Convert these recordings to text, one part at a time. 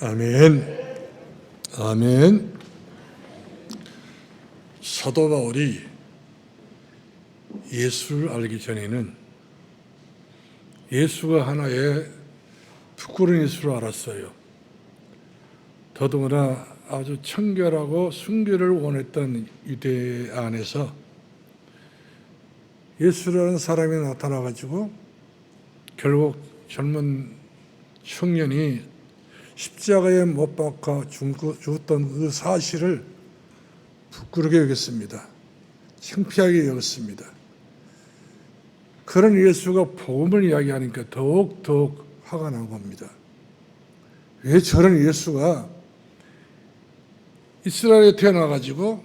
아멘. 아멘. 사도 바울이 예수를 알기 전에는 예수가 하나의 부끄러운 예수로 알았어요. 더더구나 아주 청결하고 순결을 원했던 유대 안에서 예수라는 사람이 나타나가지고 결국 젊은 청년이 십자가에 못 박아 죽었던 그 사실을 부끄럽게 여겼습니다. 창피하게 여겼습니다. 그런 예수가 복음을 이야기하니까 더욱 화가 난 겁니다. 왜 저런 예수가 이스라엘에 태어나가지고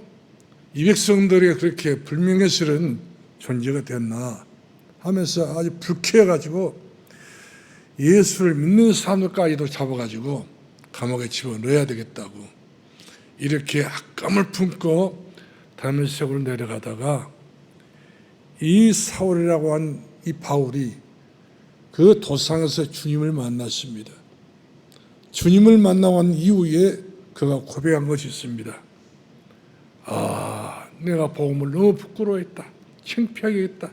이 백성들이 그렇게 불명예스러운 존재가 됐나 하면서 아주 불쾌해가지고 예수를 믿는 사람들까지도 잡아가지고 감옥에 집어넣어야 되겠다고 이렇게 악감을 품고 다메섹으로 내려가다가 이 사울이라고 한 이 바울이 그 도상에서 주님을 만났습니다. 주님을 만나고 난 이후에 그가 고백한 것이 있습니다. 내가 복음을 너무 부끄러워했다. 창피하게 했다.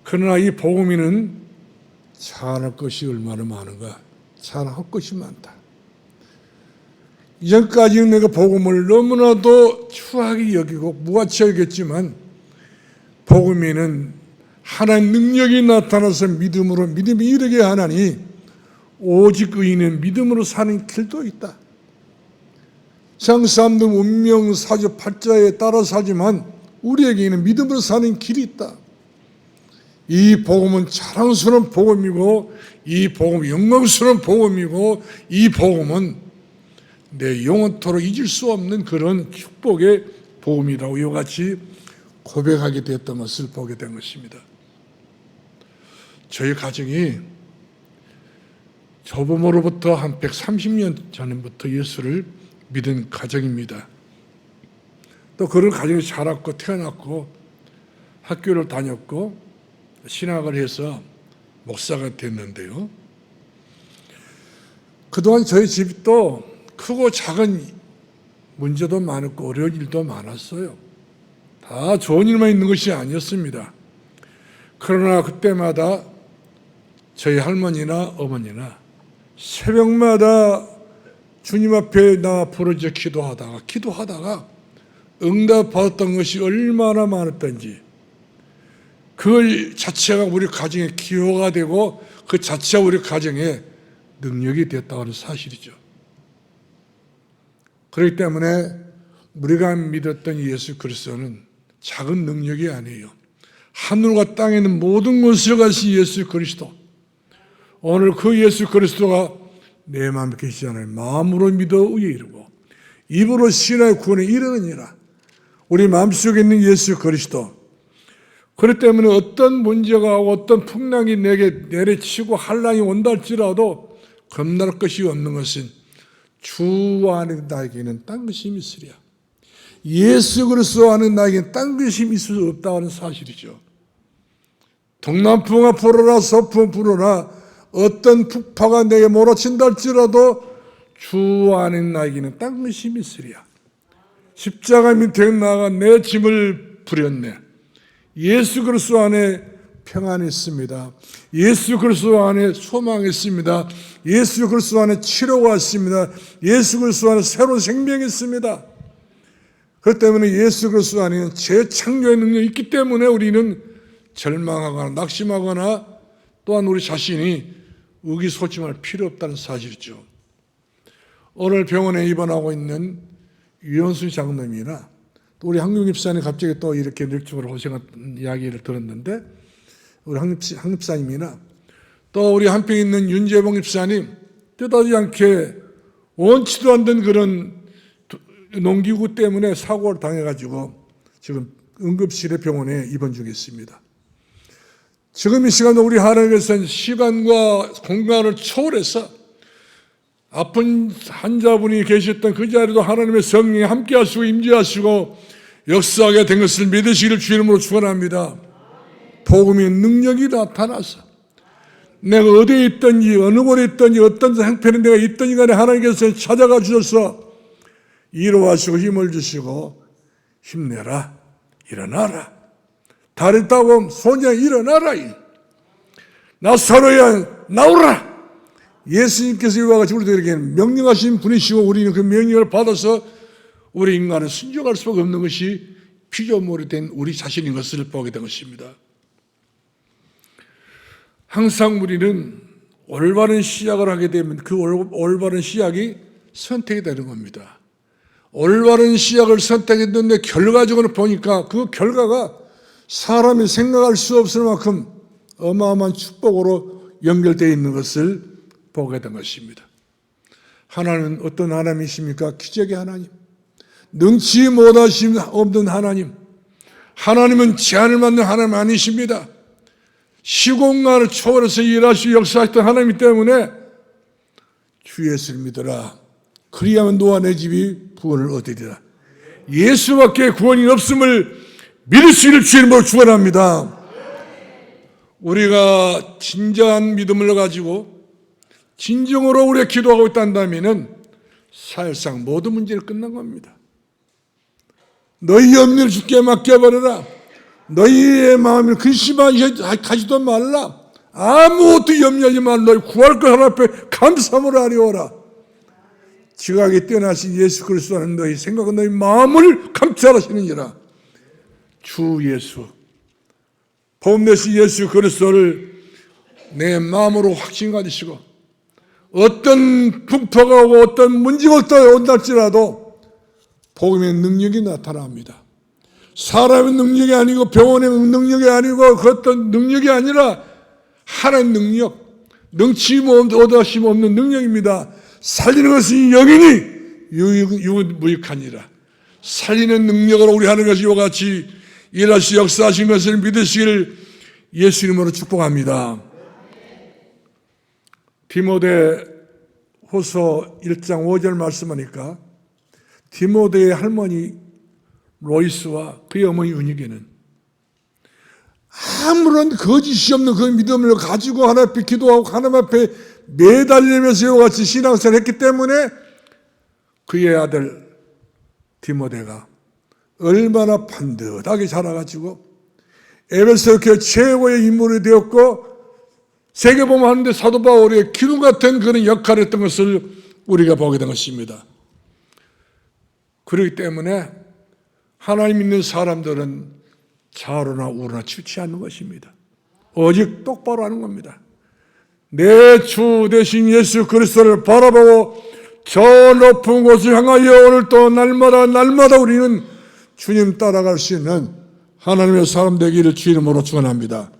그러나 이 복음에는 자랑할 것이 얼마나 많은가. 자랑할 것이 많다. 이전까지는 내가 복음을 너무나도 추하게 여기고 무가치 여겼지만 복음에는 하나님의 능력이 나타나서 믿음이 이르게 하나니 오직 의인은 믿음으로 사는 길도 있다. 세상 사람들 운명 사주팔자에 따라 살지만 우리에게는 믿음으로 사는 길이 있다. 이 복음은 자랑스러운 복음이고 이 복음은 영광스러운 복음이고 이 복음은 내 영원토록 잊을 수 없는 그런 축복의 복음이라고 이와 같이 고백하게 되었던 것을 보게 된 것입니다. 저희 가정이 저부모로부터 한 130년 전부터 예수를 믿은 가정입니다. 또 그런 가정에 자랐고 태어났고 학교를 다녔고 신학을 해서 목사가 됐는데요. 그동안 저희 집도 크고 작은 문제도 많았고 어려운 일도 많았어요. 다 좋은 일만 있는 것이 아니었습니다. 그러나 그때마다 저희 할머니나 어머니나 새벽마다 주님 앞에 나 부르짖어 기도하다가 응답받았던 것이 얼마나 많았던지 그 자체가 우리 가정의 기호가 되고 그 자체가 우리 가정의 능력이 됐다고 하는 사실이죠. 그렇기 때문에 우리가 믿었던 예수 그리스도는 작은 능력이 아니에요. 하늘과 땅에 있는 모든 것을 가신 예수 그리스도. 오늘 그 예수 그리스도가 내 마음에 계시잖아요. 마음으로 믿어 의에 이르고 입으로 신하여 구원에 이르느니라. 우리 마음속에 있는 예수 그리스도. 그렇기 때문에 어떤 문제가 오고 어떤 풍랑이 내게 내리치고 한란이 온다 할지라도 겁날 것이 없는 것은 주 안에 나에게는 딴 것이 있으랴. 예수 그리스도 안에 나에게는 딴 것이 있을 수 없다는 사실이죠. 동남풍아 불어라 서풍 불어라 어떤 북파가 내게 몰아친다 할지라도 주 안에 나에게는 딴 것이 있으랴. 십자가 밑에 나가 내 짐을 부렸네. 예수 그리스도 안에 평안이 있습니다. 예수 그리스도 안에 소망이 있습니다. 예수 그리스도 안에 치료가 있습니다. 예수 그리스도 안에 새로운 생명이 있습니다. 그렇기 때문에 예수 그리스도 안에는 재창조의 능력이 있기 때문에 우리는 절망하거나 낙심하거나 또한 우리 자신이 의기소침할 필요 없다는 사실이죠. 오늘 병원에 입원하고 있는 유현순 장로님이나 또 우리 황룡 집사님 갑자기 또 이렇게 늙중으로 고생한 이야기를 들었는데 우리 황 집사님이나 또 우리 한평에 있는 윤재봉 집사님 뜻하지 않게 원치도 않던 그런 농기구 때문에 사고를 당해가지고 지금 응급실에 병원에 입원 중에 있습니다. 지금 이 시간도 우리 하나님께서는 시간과 공간을 초월해서 아픈 환자분이 계셨던 그 자리도 하나님의 성령이 함께 하시고 임재하시고 역사하게 된 것을 믿으시기를 주 이름으로 축원합니다. 복음의 능력이 나타나서 내가 어디에 있든지 어느 곳에 있든지 어떤 형편에 내가 있든지 간에 하나님께서 찾아가 주셔서 위로하시고 힘을 주시고 힘내라, 일어나라, 다리 따고 손이야 일어나라, 나사로야 나오라. 예수님께서 이와 같이 우리들에게 명령하신 분이시고 우리는 그 명령을 받아서 우리 인간은 순종할 수밖에 없는 것이 피조물이 된 우리 자신인 것을 보게 된 것입니다. 항상 우리는 올바른 시작을 하게 되면 그 올바른 시작이 선택이 되는 겁니다. 올바른 시작을 선택했는데 결과적으로 보니까 그 결과가 사람이 생각할 수 없을 만큼 어마어마한 축복으로 연결되어 있는 것을 보게 된 것입니다. 하나님은 어떤 하나님이십니까? 기적의 하나님, 능치 못하심 없는 하나님, 하나님은 제한을 받는 하나님 아니십니다. 시공간을 초월해서 일하시고 역사하셨던 하나님 때문에 주 예수를 믿어라, 그리하면 너와 내 집이 구원을 얻으리라. 예수밖에 구원이 없음을 믿을 수 있는 주님으로 축원합니다. 우리가 진정한 믿음을 가지고 진정으로 우리가 기도하고 있다면 사실상 모든 문제는 끝난 겁니다. 너희 염려를 주께 맡겨버려라. 너희의 마음을 근심하지도 말라. 아무것도 염려하지 말라. 너희 구할 것 하나 앞에 감사함으로 아뢰오라. 지각이 뛰어나신 예수 그리스도는 너희 생각은 너희 마음을 감찰하시느니라. 주 예수, 복음 되신 예수 그리스도를 내 마음으로 확신 가지시고 어떤 풍파가 오고 어떤 문제가 온달지라도 복음의 능력이 나타납니다. 사람의 능력이 아니고 병원의 능력이 아니고 그 어떤 능력이 아니라 하나님의 능력, 능치 못하심 없는 능력입니다. 살리는 것은 영이니 유무익하니라. 살리는 능력으로 우리 하나님께서 이와 같이 일하시 역사하신 것을 믿으시길 예수님으로 축복합니다. 디모데 후서 1장 5절 말씀하니까 디모데의 할머니 로이스와 그의 어머니 유니게는 아무런 거짓이 없는 그 믿음을 가지고 하나님 앞에 기도하고 하나님 앞에 매달리면서 이와 같이 신앙생활을 했기 때문에 그의 아들 디모데가 얼마나 반듯하게 자라가지고 에베소 교회 최고의 인물이 되었고 세계복음 하는데 사도 바울의 기둥 같은 그런 역할을 했던 것을 우리가 보게 된 것입니다. 그렇기 때문에 하나님 믿는 사람들은 좌로나 우로나 치우치지 않는 것입니다. 오직 똑바로 하는 겁니다. 내 주 되신 예수 그리스도를 바라보고 저 높은 곳을 향하여 오늘 또 날마다 우리는 주님 따라갈 수 있는 하나님의 사람 되기를 주 이름으로 축원합니다.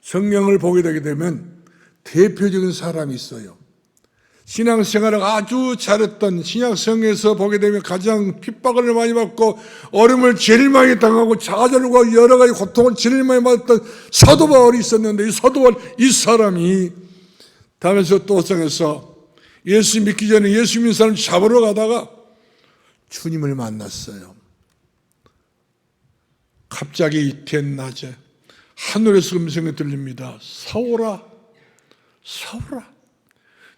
성경을 보게 되게 되면 대표적인 사람이 있어요. 신앙생활을 아주 잘했던 신약성에서 보게 되면 가장 핍박을 많이 받고 어려움을 제일 많이 당하고 좌절과 여러 가지 고통을 제일 많이 받았던 사도 바울이 있었는데 이 사도 바울 이 사람이 다메섹 도성에서 예수 믿기 전에 예수 믿는 사람 잡으러 가다가 주님을 만났어요. 갑자기 이튿 낮에 하늘에서 음성이 들립니다. 사울아, 사울아,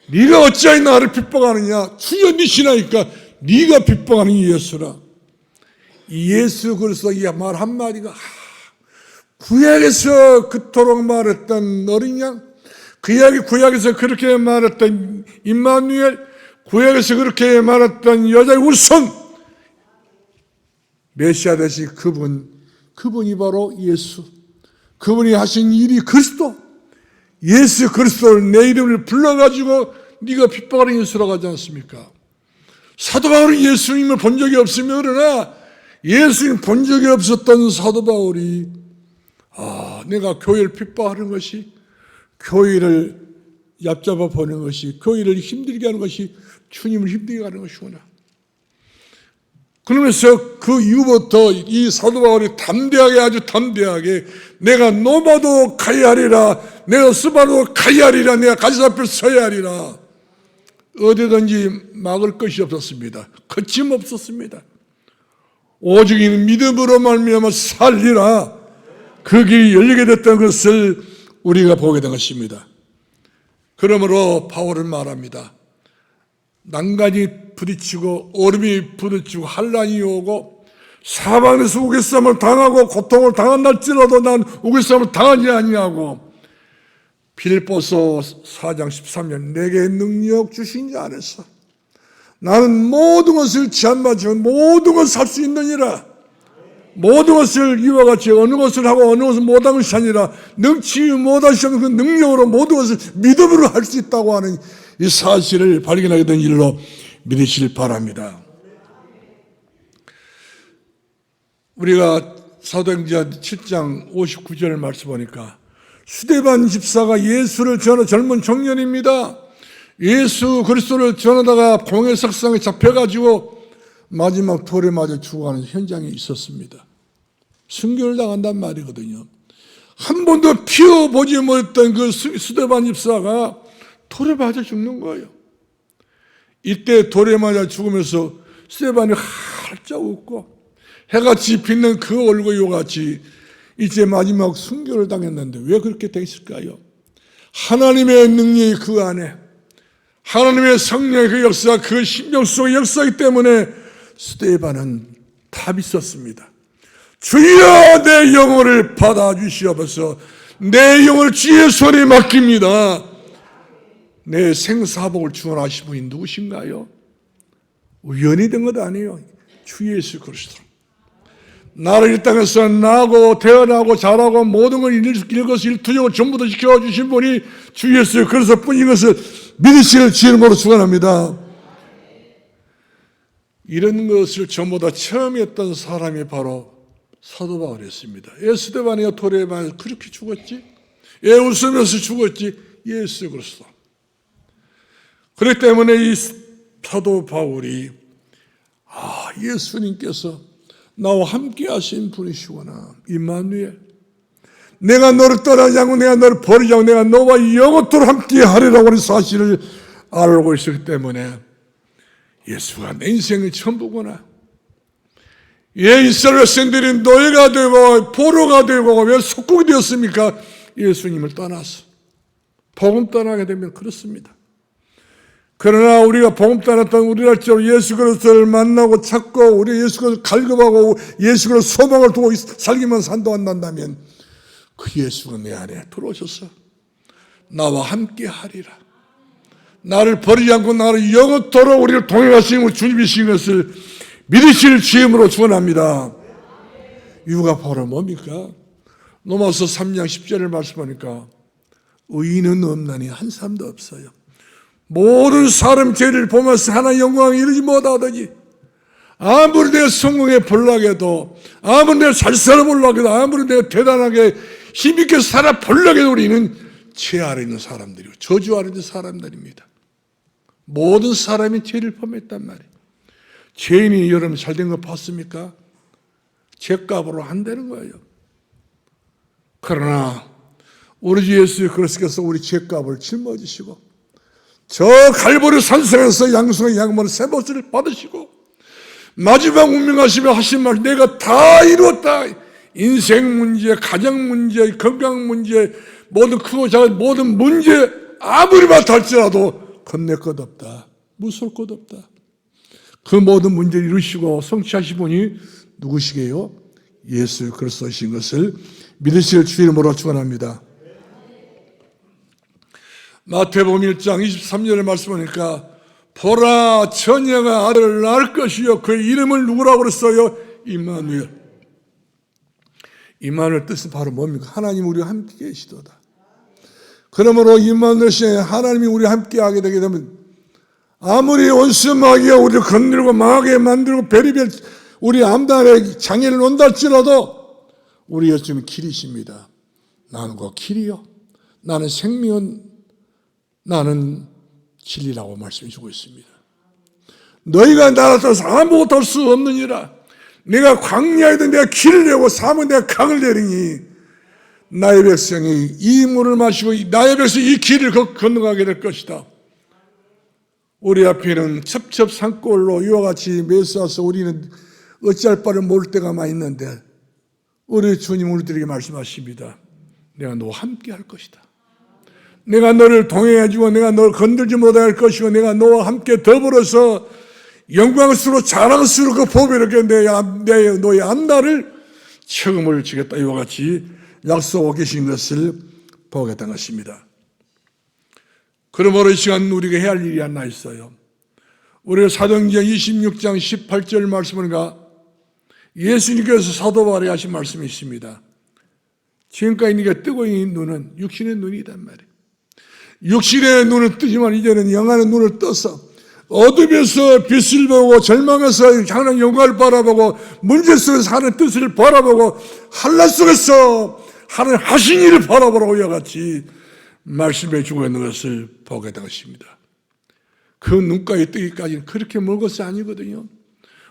네가 어찌하여 나를 핍박하느냐? 주여 네 신하니까 네가 핍박하는 예수라. 이 예수 그리스도 이 말 한마디가 구약에서 그토록 말했던 어린 양, 구약에서 그렇게 말했던 임마누엘, 구약에서 그렇게 말했던 여자의 우선 메시아 되신 그분이 바로 예수, 그분이 하신 일이 그리스도, 예수 그리스도를 내 이름을 불러가지고 네가 핍박하는 예수라고 하지 않습니까? 사도 바울은 예수님을 본 적이 없으며 그러나 예수님 본 적이 없었던 사도 바울이 내가 교회를 핍박하는 것이, 교회를 얕잡아 보는 것이, 교회를 힘들게 하는 것이 주님을 힘들게 하는 것이구나. 그러면서 그 이후부터 이 사도 바울이 담대하게, 아주 담대하게 내가 노마도 가야 하리라, 내가 스바도 가야 하리라, 내가 가시 앞에 서야 하리라. 어디든지 막을 것이 없었습니다. 거침없었습니다. 오직 이 믿음으로 말미암아 살리라. 그 길이 열리게 됐던 것을 우리가 보게 된 것입니다. 그러므로 바울은 말합니다. 난간이 부딪히고 얼음이 부딪히고 한란이 오고 사방에서 우겨쌈을 당하고 고통을 당한날지라도 난 우겨쌈을 당하지 아니하고 빌립보서 4장 13절 내게 능력 주신 자 안에서 나는 모든 것을 제한받지만 모든 것을 살 수 있느니라. 모든 것을 이와 같이 어느 것을 하고 어느 것을 못한 것이 아니라 능치 못하시 없는 그 능력으로 모든 것을 믿음으로 할 수 있다고 하는 이 사실을 발견하게 된 일로 믿으시길 바랍니다. 우리가 사도행전 7장 59절 말씀 보니까 스데반 집사가 예수를 전하 젊은 청년입니다. 예수 그리스도를 전하다가 공회 석상에 잡혀가지고 마지막 돌에 맞아 죽어가는 현장에 있었습니다. 순교를 당한단 말이거든요. 한 번도 피워보지 못했던 그 스데반 집사가 돌에 맞아 죽는 거예요. 이때 돌에 맞아 죽으면서 스데반이 활짝 웃고 해같이 빛는 그 얼굴과 같이 이제 마지막 순교를 당했는데 왜 그렇게 됐을까요? 하나님의 능력이 그 안에, 하나님의 성령의 그 역사, 그 심령 속의 역사이기 때문에 스데반은 답이 있었습니다. 주여 내 영혼을 받아주시옵소서. 내 영혼을 주의 손에 맡깁니다. 내 생사복을 주원하신 분이 누구신가요? 우연히 된 것 아니에요. 주 예수 그리스도. 나를 이 땅에서 나고 태어나고 자라고 모든 걸 일거수일투족을 전부 다 지켜주신 분이 주 예수 그리스도 뿐인 것을 믿으시는 주님으로 축원합니다. 이런 것을 전부 다 처음 했던 사람이 바로 사도 바울이었습니다. 스데반이가 돌에 맞아 그렇게 죽었지? 웃으면서 죽었지? 예수 그리스도. 그렇기 때문에 이 사도 바울이 예수님께서 나와 함께 하신 분이시구나. 임마누엘. 내가 너를 떠나지 않고 내가 너를 버리지 않고 내가 너와 영원토록 함께 하리라고 하는 사실을 알고 있었기 때문에 예수가 내 인생의 전부구나. 이스라엘 백성들이 노예가 되고 포로가 되고 왜 속국이 되었습니까? 예수님을 떠나서. 복음 떠나게 되면 그렇습니다. 그러나 우리가 복음 떠났던 우리날처럼 예수 그리스도를 만나고 찾고 우리 예수 그리스도를 갈급하고 예수 그리스도 소망을 두고 살기만 산다한다면 그 예수가 내 안에 들어오셔서 나와 함께 하리라. 나를 버리지 않고 나를 영원토록 우리를 동행하시는 주님이신 것을 믿으실 주임으로 축원합니다. 이유가 바로 뭡니까? 로마서 3장 10절을 말씀하니까 의인은 없나니 한 사람도 없어요. 모든 사람 죄를 보면서 하나님의 영광에 이르지 못하더니 아무리 내가 성공에 보려고 아무리 내가 잘 살아보려고 해도 아무리 내가 대단하게 힘있게 살아보려고 해도 우리는 죄 아래 있는 사람들이고 저주 아래 있는 사람들입니다. 모든 사람이 죄를 범했단 말이에요. 죄인이 여러분 잘된 거 봤습니까? 죄값으로 안 되는 거예요. 그러나 우리 주 예수 그리스도께서 우리 죄값을 짊어지시고 저 갈보리 산성에서 양손의 양모를 세못을 받으시고 마지막 운명하시며 하신 말 내가 다 이루었다. 인생 문제, 가정 문제, 건강 문제, 모든 크고 작은 모든 문제 아무리 맡아 할지라도 건넬 것 없다. 무서울 것 없다. 그 모든 문제를 이루시고 성취하신 분이 누구시게요? 예수 그리스도이신 것을 믿으실 주 이름으로 축원합니다. 마태복음 1장 23절에 말씀하니까 보라 처녀가 아들을 낳을 것이요 그의 이름을 누구라고 그랬어요? 임마누엘. 임마누엘 뜻은 바로 뭡니까? 하나님 우리와 함께 계시도다. 그러므로 임마누엘 하나님이 우리와 함께 하게 되게 되면 아무리 원수 마귀가 우리를 건드리고 망하게 만들고 베리벨 우리 암단에 장애를 논다 할지라도 우리 예수님은 길이십니다. 나는 그 길이요. 나는 생명은 나는 진리라고 말씀해 주고 있습니다. 너희가 나를 따라서 아무것도 할 수 없느니라. 내가 광야에도 내가 길을 내고 사면 내가 강을 내리니 나의 백성이 이 물을 마시고 나의 백성이 이 길을 건너가게 될 것이다. 우리 앞에는 첩첩 산골로 이와 같이 메서서 우리는 어찌할 바를 모를 때가 많이 있는데 우리 주님 우리들에게 말씀하십니다. 내가 너와 함께 할 것이다. 내가 너를 동행해주고 내가 너를 건들지 못할 것이고 내가 너와 함께 더불어서 영광스러워 자랑스러워 그 보배롭게 너의 앞날을 책임을 지겠다. 이와 같이 약속하고 계신 것을 보게 된 것입니다. 그러므로 이 시간 우리가 해야 할 일이 하나 있어요. 우리가 사도행전 26장 18절 말씀을 예수님께서 사도 바울에게 하신 말씀이 있습니다. 지금까지 네가 뜨고 있는 눈은 육신의 눈이란 말이에요. 육신의 눈을 뜨지만 이제는 영안의 눈을 떠서 어둠에서 빛을 보고 절망에서 하나님 영광을 바라보고 문제 속에서 하나님 뜻을 바라보고 한란 속에서 하나님 하신 일을 바라보라고 이와 같이 말씀해 주고 있는 것을 보게 된 것입니다. 그 눈까지 뜨기까지는 그렇게 먼 것이 아니거든요.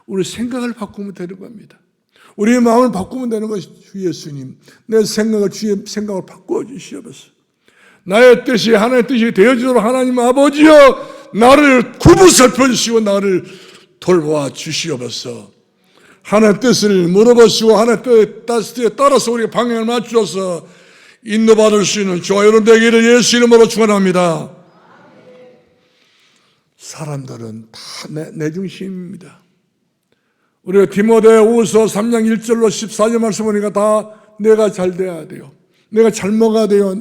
우리 생각을 바꾸면 되는 겁니다. 우리의 마음을 바꾸면 되는 것이 주 예수님, 내 생각을 주의 생각을 바꾸어 주시옵소서. 나의 뜻이 하나님의 뜻이 되어지도록 하나님 아버지여 나를 구분살펴 주시고 나를 돌봐 주시옵소서. 하나님의 뜻을 물어보시고 하나님의 뜻에 따라서 우리가 방향을 맞추어서 인도받을 수 있는 저와 여러분 되기를 예수 이름으로 축원합니다. 사람들은 다 내 중심입니다. 우리가 디모데후서 3장 1절로 14절 말씀 보니까 다 내가 잘 돼야 돼요. 내가 잘 먹어야 돼요.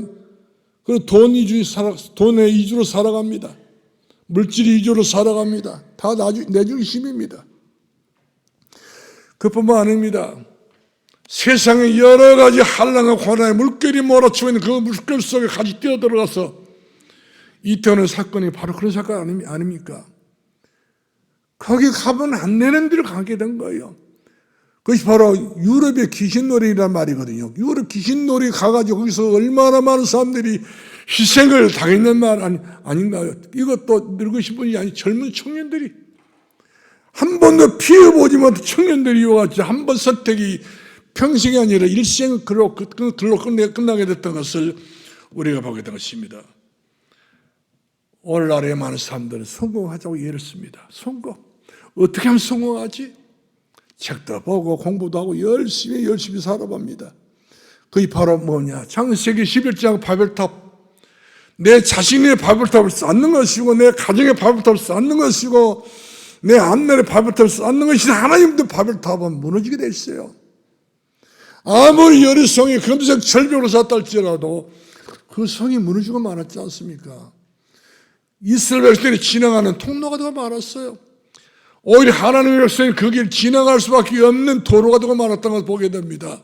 그리고 돈의 이주로 살아갑니다. 물질의 이주로 살아갑니다. 다 내 중심입니다. 그뿐만 아닙니다. 세상에 여러 가지 한란과 고난의 물결이 몰아치고 있는 그 물결 속에 같이 뛰어들어가서 이태원의 사건이 바로 그런 사건 아닙니까? 거기 가면 안 되는 데를 가게 된 거예요. 그것이 바로 유럽의 귀신놀이란 말이거든요. 유럽 귀신놀이 가가지고 거기서 얼마나 많은 사람들이 희생을 당했는 말 아닌가요? 이것도 늙으신 분이 아니 젊은 청년들이 한 번도 피해보지 못한 청년들이 와가지고 한 번 선택이 평생이 아니라 일생 글로 끝나게 됐던 것을 우리가 보게 된 것입니다. 오늘날의 많은 사람들은 성공하자고 이해를 씁니다. 성공. 어떻게 하면 성공하지? 책도 보고 공부도 하고 열심히 살아봅니다. 그게 바로 뭐냐? 창세기 11장 바벨탑. 내 자신의 바벨탑을 쌓는 것이고 내 가정의 바벨탑을 쌓는 것이고 내 앞날의 바벨탑을 쌓는 것이 하나님도 바벨탑은 무너지게 돼 있어요. 아무리 여러 성이 금색 절벽으로 쌓았다 할지라도 그 성이 무너지고 말았지 않습니까? 이스라엘 백성들이 지나가는 통로가 더 많았어요. 오히려 하나님의 백성이 그 길 지나갈 수밖에 없는 도로가 더 많았다는 것을 보게 됩니다.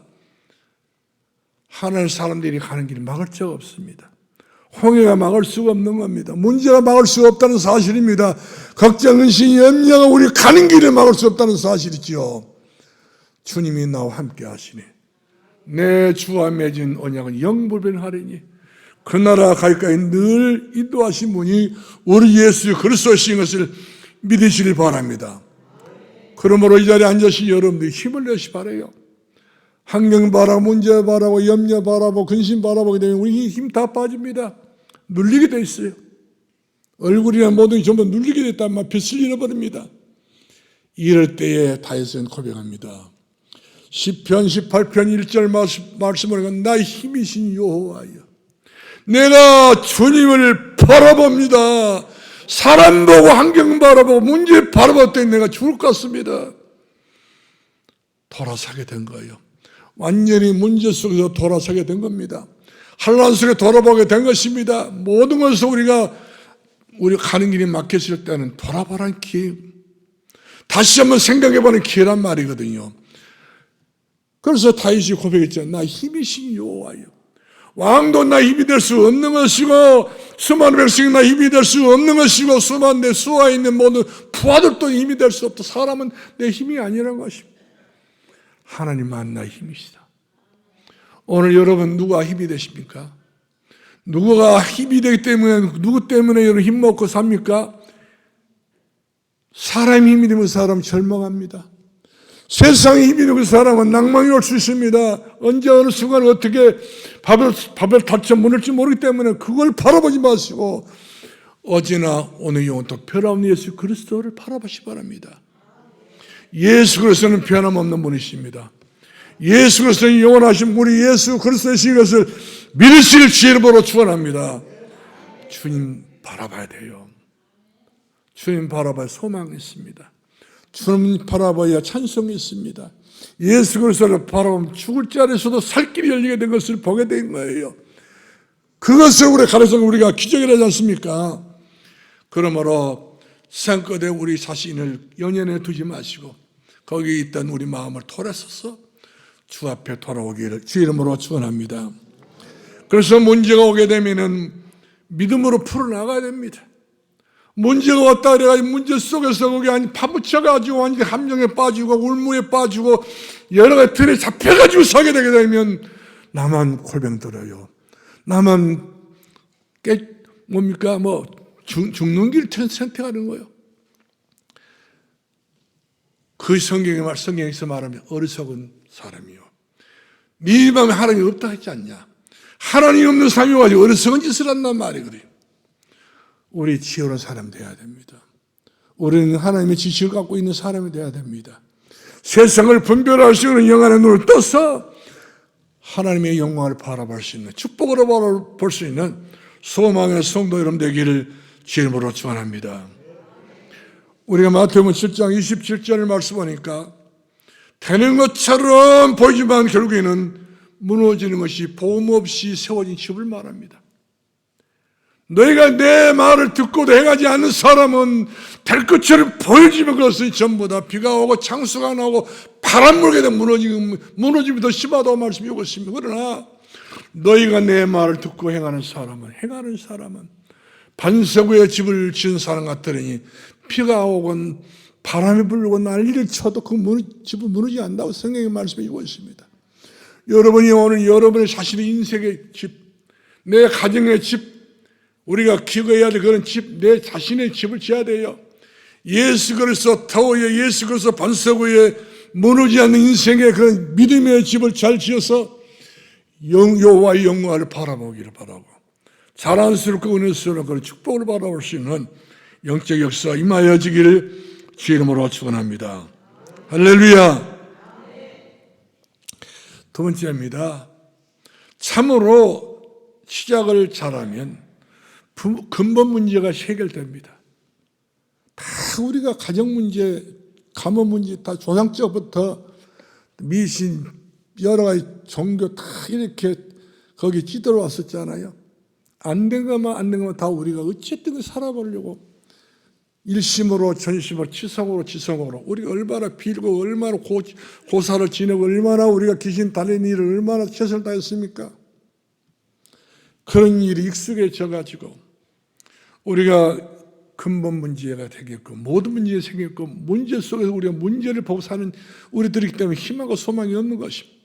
하나님 사람들이 가는 길 막을 자가 없습니다. 홍해가 막을 수가 없는 겁니다. 문제가 막을 수가 없다는 사실입니다. 걱정, 근심, 염려가 우리 가는 길을 막을 수 없다는 사실이죠. 주님이 나와 함께 하시니 내 주와 맺은 언약은 영불변하리니 그 나라 가까이 늘 인도하신 분이 우리 예수 그리스도이신 것을 믿으시길 바랍니다. 그러므로 이 자리에 앉으신 여러분들이 힘을 내시 바라요. 환경 바라고 문제 바라고 염려 바라고 근심 바라보게 되면 우리 힘 다 빠집니다. 눌리게 돼 있어요. 얼굴이나 모든 게 전부 눌리게 됐단 말 빛을 잃어버립니다. 이럴 때에 다윗은 고백합니다. 시편 18편 1절 말씀을 보니까 나의 힘이신 여호와여 내가 주님을 바라봅니다. 사람 보고 환경 바라보고 문제 바라볼 때 내가 죽을 것 같습니다. 돌아서게 된 거예요. 완전히 문제 속에서 돌아서게 된 겁니다. 한란 속에 돌아보게 된 것입니다. 모든 것을 우리가 가는 길이 막혔을 때는 돌아보라는 기회, 다시 한번 생각해보는 기회란 말이거든요. 그래서 다윗이 고백했죠. 나 힘이신 여호와여. 왕도 나 힘이 될 수 없는 것이고 수많은 백성이 나 힘이 될 수 없는 것이고 수많은 내 수하에 있는 모든 부하들도 힘이 될 수 없다. 사람은 내 힘이 아니라는 것입니다. 하나님만 나의 힘이시다. 오늘 여러분 누가 힘이 되십니까? 누구가 힘이 되기 때문에 누구 때문에 여러분 힘 먹고 삽니까? 사람이 힘이 되면 사람은 절망합니다. 세상에 힘이 되는 사람은 낭망이 올 수 있습니다. 언제 어느 순간 어떻게 밥을 닫혀 무너질지 모르기 때문에 그걸 바라보지 마시고 어제나 오늘 영원토록 변함없는 예수 그리스도를 바라보시기 바랍니다. 예수 그리스도는 변함없는 분이십니다. 예수 그리스도는 영원하신 우리 예수 그리스도이신 것을 믿으실 주의 이름으로 축원합니다. 주님 바라봐야 돼요. 주님 바라봐야 소망이 있습니다. 주님 바라봐야 찬송이 있습니다. 예수 그리스도를 바라보면 죽을 자리에서도 살 길이 열리게 된 것을 보게 된 거예요. 그것을 우리 가르쳐 우리가 기적이라지 않습니까? 그러므로 세상 끝에 우리 자신을 연연해 두지 마시고 거기 있던 우리 마음을 돌아서서 주 앞에 돌아오기를 주 이름으로 축원합니다. 그래서 문제가 오게 되면은 믿음으로 풀어나가야 됩니다. 문제가 왔다 그래가지고 문제 속에서 거기 파묻혀가지고 완전히 함정에 빠지고 울무에 빠지고 여러 가지 틀에 잡혀가지고 서게 되게 되면 나만 골병 들어요. 나만 죽는 길 선택하는 거예요. 그 성경에서 말하면 어리석은 사람이요. 네 마음에 하나님이 없다 했지 않냐. 하나님 없는 삶이 가지고 어리석은 짓을 한단 말이거든요. 우리 지혜로운 사람 되어야 됩니다. 우리는 하나님의 지식을 갖고 있는 사람이 되어야 됩니다. 세상을 분별할 수 있는 영안의 눈을 떠서 하나님의 영광을 바라볼 수 있는 축복으로 바라볼 수 있는 소망의 성도 여러분 되기를 주님으로 축원합니다. 우리가 마태복음 7장 27절을 말씀 보니까 되는 것처럼 보이지만 결국에는 무너지는 것이 보험 없이 세워진 집을 말합니다. 너희가 내 말을 듣고도 행하지 않는 사람은 될 것처럼 보여지면 그것은 전부 다 비가 오고 창수가 나고 바람 불게 되면 무너짐이 더 심하다고 말씀이 오고 있습니다. 그러나 너희가 내 말을 듣고 행하는 사람은 반석 위에 집을 지은 사람 같으니 비가 오건 바람이 불고 난리를 쳐도 그 집은 무너지지 않는다고 성경의 말씀이 오고 있습니다. 여러분이 오늘 여러분의 자신의 인생의 집, 내 가정의 집, 우리가 기거해야 될 그런 집, 내 자신의 집을 지어야 돼요. 예수 그리스도 터 위에 예수 그리스도 반석 위에 무너지지 않는 인생의 그런 믿음의 집을 잘 지어서 여호와의 영광을 바라보기를 바라고 자랑스럽고 은혜스러운 그런 축복을 바라볼 수 있는 영적 역사 임하여지기를 주 이름으로 축원합니다. 할렐루야. 두 번째입니다. 참으로 시작을 잘하면 근본 문제가 해결됩니다. 다 우리가 가정 문제, 가문 문제 다 조상적부터 미신 여러 가지 종교 다 이렇게 거기 찌들어 왔었잖아요. 안 된 것만 다 우리가 어쨌든 살아보려고 일심으로 전심으로 지성으로 우리가 얼마나 빌고 얼마나 고사를 지내고 얼마나 우리가 귀신 달리는 일을 얼마나 최선을 다했습니까? 그런 일이 익숙해져 가지고 우리가 근본 문제가 되겠고 모든 문제가 생겼고 문제 속에서 우리가 문제를 보고 사는 우리들이기 때문에 희망과 소망이 없는 것입니다.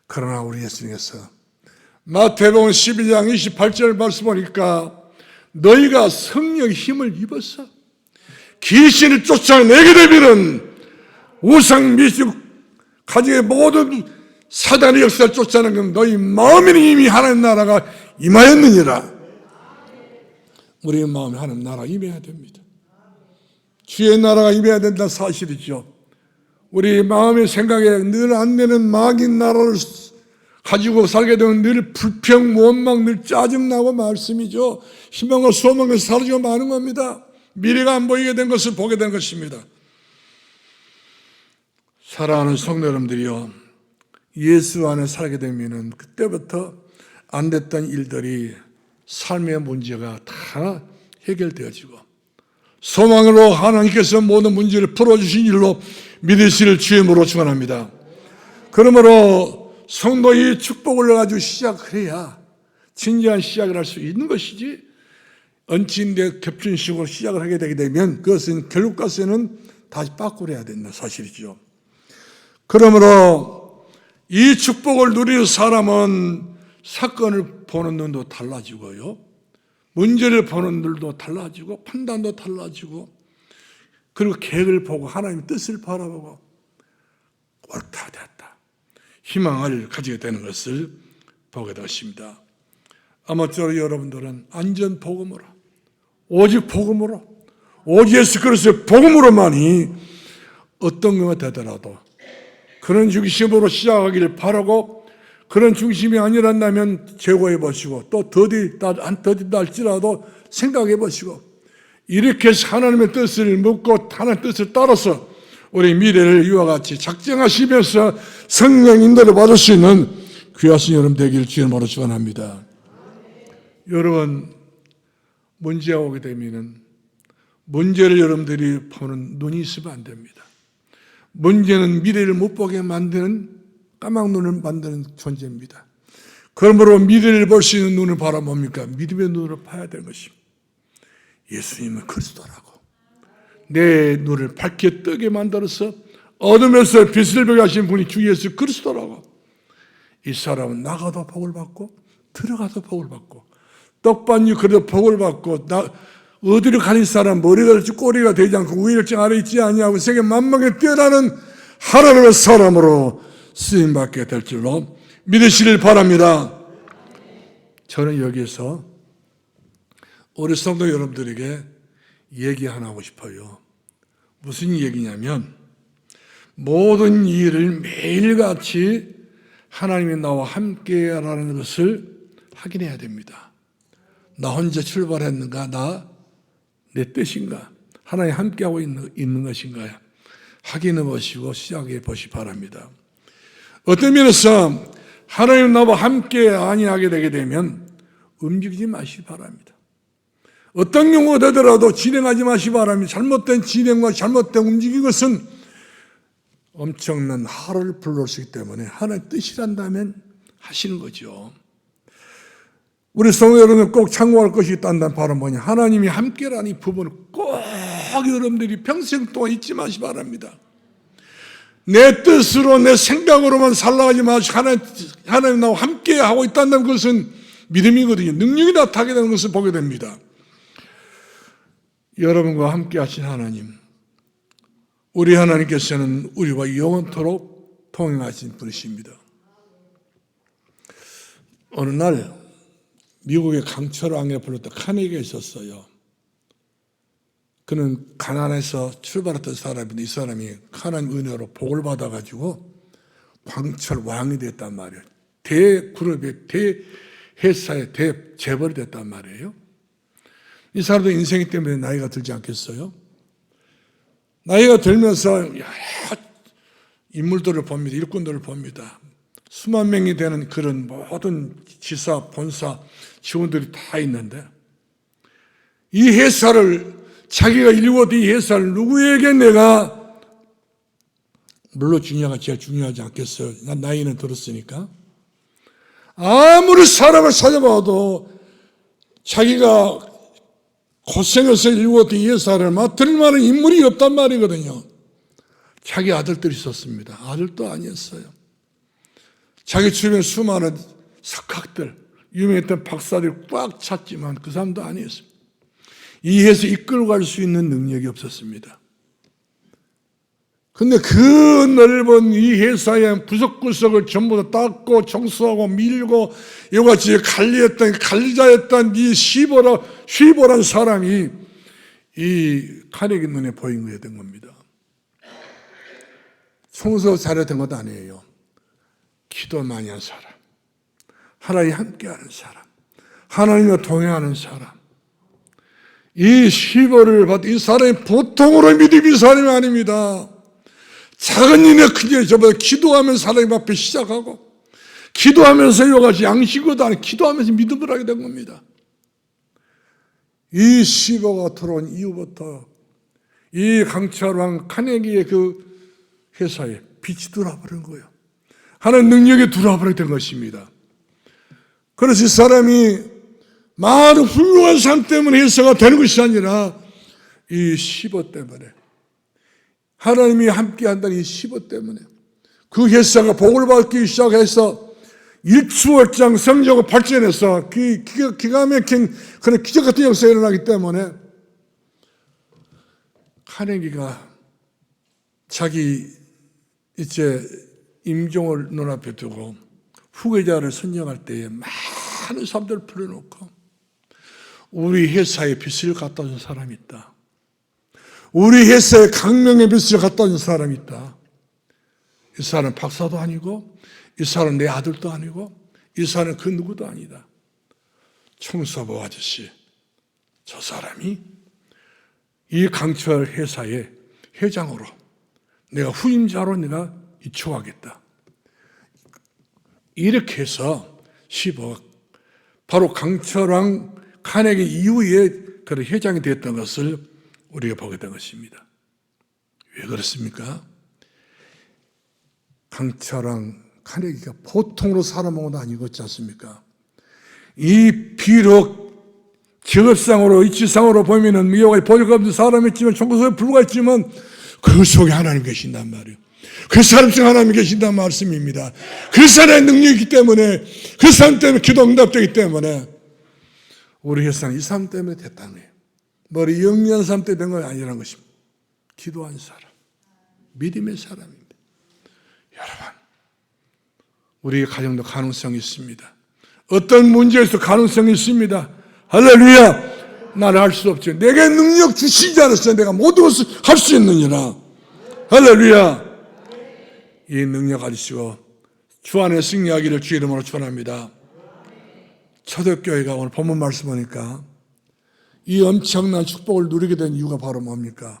그러나 우리 예수님께서 마태복음 12장 28절 말씀 보니까 너희가 성령의 힘을 입어서 귀신을 쫓아내게 되면은 우상 미식 가정의 모든 사단의 역사를 쫓아내는 건 너희 마음에는 이미 하나님 나라가 임하였느니라. 우리의 마음에 하나님 나라가 임해야 됩니다. 주의 나라가 임해야 된다는 사실이죠. 우리 마음의 생각에 늘 안 되는 마귀 나라를 가지고 살게 되면 늘 불평, 원망, 늘 짜증나고 말씀이죠. 희망과 소망을 사라지고 마는 겁니다. 미래가 안 보이게 된 것을 보게 된 것입니다. 사랑하는 성도 여러분들이요, 예수 안에 살게 되면은 그때부터 안 됐던 일들이 삶의 문제가 다 해결되어지고 소망으로 하나님께서 모든 문제를 풀어주신 일로 믿으실 주임으로 축원합니다. 그러므로 성도의 축복을 가지고 시작을 해야 진지한 시작을 할 수 있는 것이지 얹힌데 겹친식으로 시작을 하게 되게 되면 그것은 결국 가서는 다시 바꾸려 해야 된다는 사실이죠. 그러므로 이 축복을 누리는 사람은 사건을 보는 눈도 달라지고요, 문제를 보는 눈도 달라지고 판단도 달라지고 그리고 계획을 보고 하나님의 뜻을 바라보고 옳다 됐다 희망을 가지게 되는 것을 보게 되었습니다. 아마쪼록 여러분들은 안전 복음으로 오직 복음으로 오직 예수 그리스도의 복음으로만이 어떤 경우가 되더라도 그런 중심으로 시작하기를 바라고 그런 중심이 아니란다면 제고해 보시고 또 안 더디다 할지라도 생각해 보시고 이렇게 해서 하나님의 뜻을 묻고 하나님의 뜻을 따라서 우리 미래를 이와 같이 작정하시면서 성령 인도를 받을 수 있는 귀하신 여러분 되기를 주의 이름으로 축원합니다. 여러분 문제가 오게 되면은 문제를 여러분들이 보는 눈이 있으면 안 됩니다. 문제는 미래를 못 보게 만드는 까막눈을 만드는 존재입니다. 그러므로 미래를 볼 수 있는 눈을 바라 뭡니까? 믿음의 눈으로 봐야 되는 것입니다. 예수님은 그리스도라고 내 눈을 밝게 뜨게 만들어서 어둠에서 빛을 보게 하신 분이 주 예수 그리스도라고. 이 사람은 나가도 복을 받고 들어가도 복을 받고 떡반이 그래도 복을 받고 어디로 가는 사람 머리가 될지 꼬리가 되지 않고 우일증 아래 있지 아니하고 세계 만방에 뛰어나는 하나님의 사람으로 쓰임받게 될 줄로 믿으시길 바랍니다. 저는 여기서 우리 성도 여러분들에게 얘기 하나 하고 싶어요. 무슨 얘기냐면 모든 일을 매일같이 하나님이 나와 함께라는 것을 확인해야 됩니다. 나 혼자 출발했는가? 내 뜻인가? 하나님 함께하고 있는 것인가요? 확인해 보시고 시작해 보시기 바랍니다. 어떤 면에서 하나님 나와 함께 아니하게 되게 되면 움직이지 마시기 바랍니다. 어떤 경우가 되더라도 진행하지 마시기 바랍니다. 잘못된 진행과 잘못된 움직인 것은 엄청난 화를 불러올 수 있기 때문에 하나님의 뜻이란다면 하시는 거죠. 우리 성도 여러분 꼭 참고할 것이 있다는 바로 뭐냐? 하나님이 함께라는 이 부분을 꼭 여러분들이 평생 동안 잊지 마시기 바랍니다. 내 뜻으로 내 생각으로만 살아가지 마시고 하나님 나와 함께하고 있다는 것은 믿음이거든요. 능력이 나타나게 되는 것을 보게 됩니다. 여러분과 함께 하신 하나님, 우리 하나님께서는 우리와 영원토록 동행하신 분이십니다. 어느 날 미국의 강철 왕에 불렀던 카네기가 있었어요. 그는 가난해서 출발했던 사람인데 이 사람이 하나님 은혜로 복을 받아가지고 강철 왕이 됐단 말이에요. 대그룹의 대회사의 대재벌이 됐단 말이에요. 이 사람도 인생이 때문에 나이가 들지 않겠어요? 나이가 들면서 여러 인물들을 봅니다. 일꾼들을 봅니다. 수만 명이 되는 그런 모든 지사, 본사, 직원들이 다 있는데 이 회사를 자기가 일궈둔 이 회사를 누구에게 내가 물론 중요하가 제일 중요하지 않겠어요. 난 나이는 들었으니까. 아무리 사람을 찾아봐도 자기가 고생해서 일궈둔 이 회사를 맡을 만한 인물이 없단 말이거든요. 자기 아들들이 있었습니다. 아들도 아니었어요. 자기 주변에 수많은 석학들, 유명했던 박사들이 꽉 찼지만 그 사람도 아니었습니다. 이 회사 이끌고 갈 수 있는 능력이 없었습니다. 근데 그 넓은 이 회사의 구석구석을 전부 다 닦고 청소하고 밀고 이같이 관리자였던 이 쉬보란 사람이 이 카네기 눈에 보인 거야 된 겁니다. 청소 잘했던 것도 아니에요. 기도 많이 한 사람, 하나님 함께하는 사람, 하나님과 동행하는 사람. 이 쉬보를 받은 이 사람이 보통으로 믿음이 사람이 아닙니다. 작은 일에 큰 일에 저보다 기도하면서 하나님 앞에 시작하고 기도하면서 이와같이 양식으로도 아니고 기도하면서 믿음을 하게 된 겁니다. 이 쉬보가 들어온 이후부터 이 강철왕 카네기의 그 회사에 빛이 들어와버린 거예요. 하나님 능력이 들어와버리게 된 것입니다. 그래서 이 사람이 많은 훌륭한 삶 때문에 회사가 되는 것이 아니라 이 쉬보 때문에 하나님이 함께 한다는 이 쉬보 때문에 그 회사가 복을 받기 시작해서 일추월장 성적으로 발전해서 기가 막힌 그런 기적 같은 역사가 일어나기 때문에 카네기가 자기 이제 임종을 눈앞에 두고 후계자를 선정할 때에 많은 사람들을 불러놓고 우리 회사에 빛을 갖다 준 사람이 있다. 우리 회사에 강명의 빛을 갖다 준 사람이 있다. 이 사람은 박사도 아니고 이 사람은 내 아들도 아니고 이 사람은 그 누구도 아니다. 청소부 아저씨, 저 사람이 이 강철 회사의 회장으로 내가 후임자로 내가 이초하겠다. 이렇게 해서 10억, 바로 강철왕 카네기 이후에 그런 회장이 됐던 것을 우리가 보게 된 것입니다. 왜 그렇습니까? 강철왕 카네기가 보통으로 살아먹은 것도 아니겠지 않습니까? 이 비록 직업상으로 이치상으로 보면은 미워가 보직 없는 사람이 있지만 총소에 불과 있지만 그 속에 하나님 계신단 말이에요. 그 사람 중에 하나님이 계신단 말씀입니다. 그 사람의 능력이 있기 때문에, 그 사람 때문에 기도 응답되기 때문에 우리 회사는 이 사람 때문에 됐다는 거예요. 머리 영리한 사람 때문에 된 건 아니라는 것입니다. 기도한 사람, 믿음의 사람입니다. 여러분, 우리 가정도 가능성이 있습니다. 어떤 문제에서 가능성이 있습니다. 할렐루야! 나는 할 수 없죠. 내게 능력 주시지 않았어요. 내가 모든 것을 할 수 있느니라. 할렐루야! 이 능력 가지시고 주 안에 승리하기를 주 이름으로 축원합니다. 초대교회가 오늘 본문 말씀 보니까 이 엄청난 축복을 누리게 된 이유가 바로 뭡니까?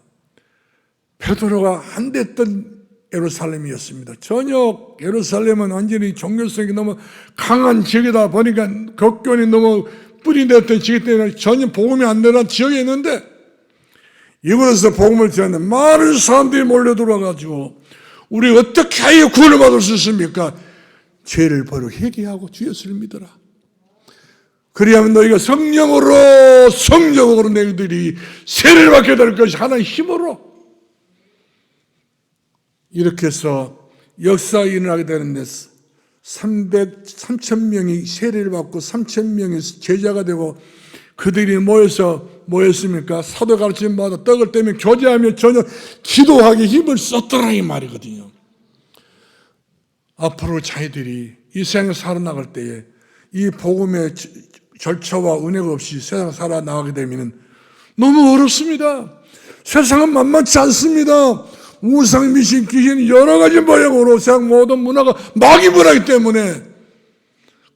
베드로가 안 됐던 예루살렘이었습니다. 전혀 예루살렘은 완전히 종교성이 너무 강한 지역이다 보니까 격견이 너무 뿌리냈던 지역 때문에 전혀 복음이 안 되는 지역에 있는데 이곳에서 복음을 전하는 많은 사람들이 몰려들어가지고 우리 어떻게 하여 구원을 받을 수 있습니까? 죄를 버리고 회개하고 주 예수를 믿어라. 그리하면 너희가 성령으로 너희들이 세례를 받게 될 것이 하나의 힘으로 이렇게 해서 역사가 일어나게 되는데 3,000명이 세례를 받고 3,000명이 제자가 되고 그들이 모였습니까? 사도 가르침 받아 떡을 떼며 교제하며 전혀 기도하기 힘을 썼더라 이 말이거든요. 앞으로 자기들이 이 세상에 살아나갈 때에 이 복음의 절차와 은혜가 없이 세상 살아나가게 되면 너무 어렵습니다. 세상은 만만치 않습니다. 우상, 미신, 귀신 여러 가지 모양으로 세상 모든 문화가 마귀 문화이기 때문에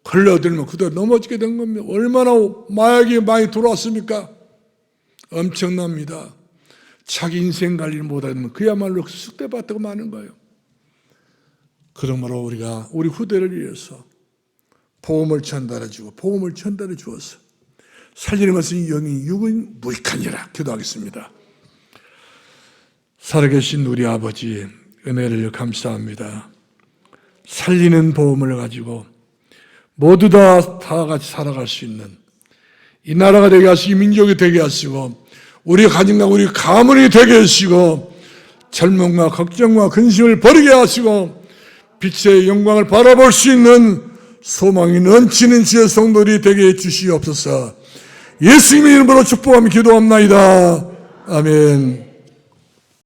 걸려들면 그대로 넘어지게 된 겁니다. 얼마나 마약이 많이 들어왔습니까? 엄청납니다. 자기 인생 관리를 못하면 그야말로 쑥대밭되고 마는 거예요. 그러므로 우리가 우리 후대를 위해서 복음을 전달해주고 복음을 전달해 주어서 살리는 것은 영이 육은 무익하니라 기도하겠습니다. 살아계신 우리 아버지 은혜를 감사합니다. 살리는 복음을 가지고 모두 다 같이 살아갈 수 있는 이 나라가 되게 하시고 민족이 되게 하시고 우리 가정과 우리 가문이 되게 하시고 젊음과 걱정과 근심을 버리게 하시고 빛의 영광을 바라볼 수 있는 소망이 넘치는 주의 성도들이 되게 해주시옵소서. 예수님의 이름으로 축복하며 기도합나이다. 아멘.